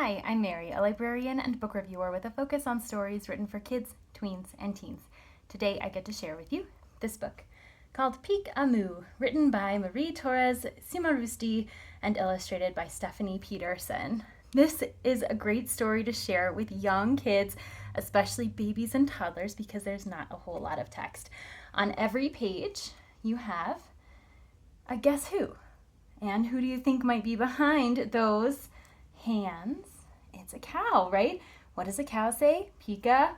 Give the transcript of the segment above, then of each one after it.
Hi, I'm Mary, a librarian and book reviewer with a focus on stories written for kids, tweens, and teens. Today I get to share with you this book called Peek-a-Moo, written by Marie Torres Cimarusti and illustrated by Stephanie Peterson. This is a great story to share with young kids, especially babies and toddlers, because there's not a whole lot of text. On every page you have a guess who. And who do you think might be behind those hands? It's a cow, right? What does a cow say? Peek-a-moo,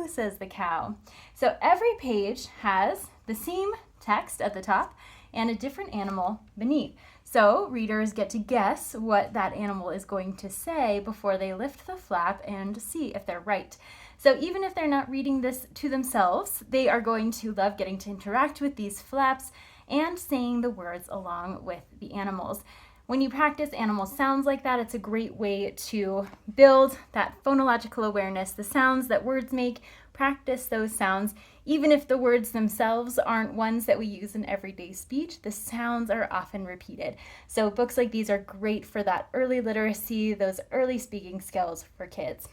says the cow. So every page has the same text at the top and a different animal beneath. So readers get to guess what that animal is going to say before they lift the flap and see if they're right. So even if they're not reading this to themselves, they are going to love getting to interact with these flaps and saying the words along with the animals. When you practice animal sounds like that, it's a great way to build that phonological awareness, the sounds that words make. Practice those sounds. Even if the words themselves aren't ones that we use in everyday speech, the sounds are often repeated. So books like these are great for that early literacy, those early speaking skills for kids.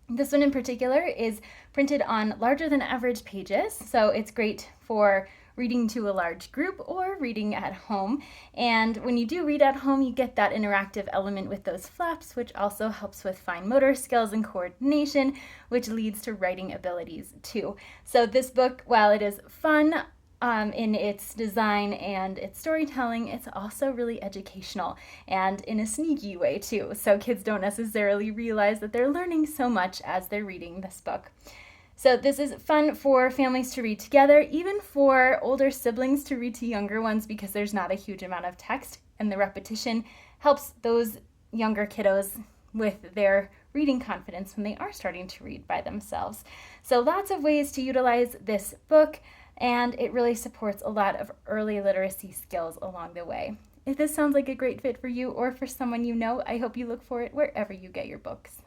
This one in particular is printed on larger than average pages, so it's great for reading to a large group or reading at home. And when you do read at home, you get that interactive element with those flaps, which also helps with fine motor skills and coordination, which leads to writing abilities too. So this book, while it is fun in its design and its storytelling, it's also really educational and in a sneaky way too. So kids don't necessarily realize that they're learning so much as they're reading this book. So this is fun for families to read together, even for older siblings to read to younger ones, because there's not a huge amount of text and the repetition helps those younger kiddos with their reading confidence when they are starting to read by themselves. So lots of ways to utilize this book, and it really supports a lot of early literacy skills along the way. If this sounds like a great fit for you or for someone you know, I hope you look for it wherever you get your books.